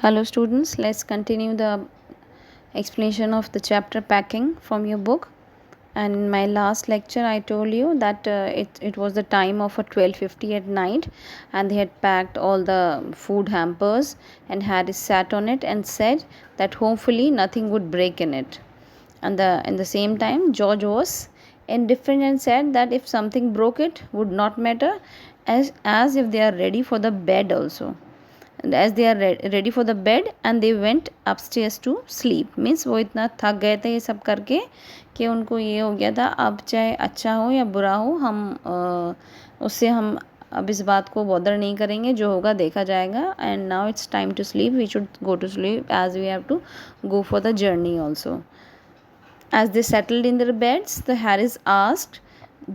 Hello students, let's continue the explanation of the chapter packing from your book. And in my last lecture I told you that it was the time of 12:50 at night, and they had packed all the food hampers, and Harris sat on it and said that hopefully nothing would break in it. And in the same time George was indifferent and said that if something broke it would not matter, as if they are ready for the bed also. And as they are ready for the bed, and they went upstairs to sleep. Means वो इतना थक गए थे ये सब करके कि उनको ये हो गया था अब चाहे अच्छा हो या बुरा हो उससे हम अब इस बात को बॉदर नहीं करेंगे, जो होगा देखा जाएगा. And now it's time to sleep, we should go to sleep as we have to go for the journey also. As they settled in their beds, the Harris asked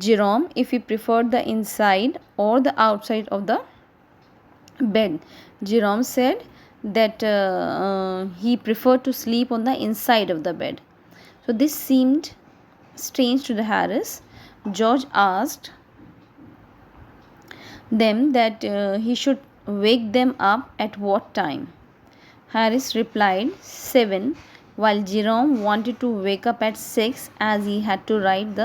Jerome if he preferred the inside or the outside of the bed. Jerome said that he preferred to sleep on the inside of the bed. So this seemed strange to the Harris. George asked them that he should wake them up at what time. Harris replied 7, while Jerome wanted to wake up at 6 as he had to write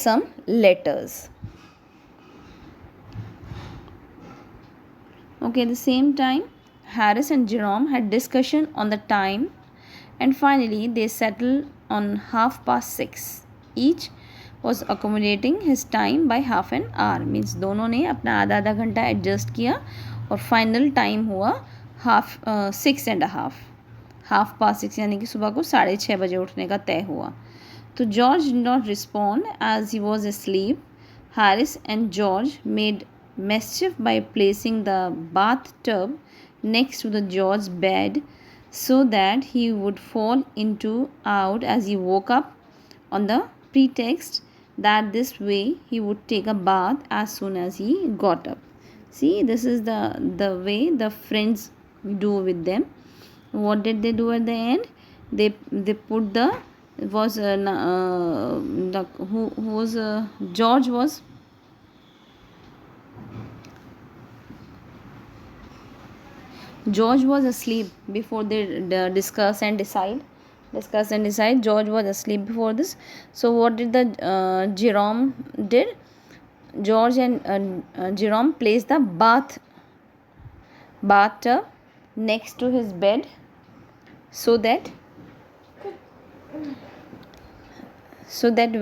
some letters. Okay, at the same time, Harris and Jerome had discussion on the time, and finally they settled on 6:30. Each was accommodating his time by half an hour. Means दोनों ने अपना आधा आधा घंटा adjust किया और final time हुआ 6:30. 6:30 यानी कि सुबह को 6:30 बजे उठने का तय हुआ. तो George did not respond as he was asleep. Harris and George made mischief by placing the bathtub next to the George's bed so that he would fall out as he woke up, on the pretext that this way he would take a bath as soon as he got up. See, this is the way the friends do with them. What did they do at the end? They put the was the who was George was asleep before they discuss and decide. George was asleep before this. So what did the Jerome did? George and Jerome placed the bathtub next to his bed so that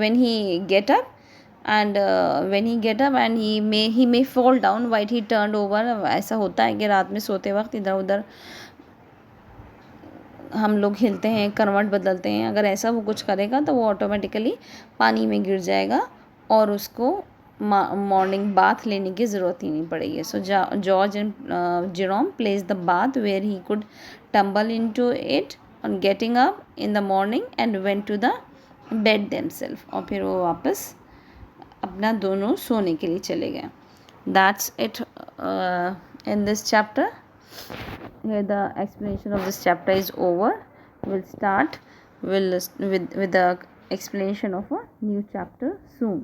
when he get up and he may fall down while he turned over. ऐसा होता है कि रात में सोते वक्त इधर उधर हम लोग हिलते हैं, करवट बदलते हैं. अगर ऐसा वो कुछ करेगा तो वो ऑटोमेटिकली पानी में गिर जाएगा और उसको मॉर्निंग बाथ लेने की ज़रूरत ही नहीं पड़ेगी. So George and Jerome place the bath where he could tumble into it on getting up in the morning and went to the bed themselves. और फिर वो वापस अपना दोनों सोने के लिए चले गए. That's it in this chapter. Here the explanation of this chapter is over. We'll start with the explanation of a new chapter soon.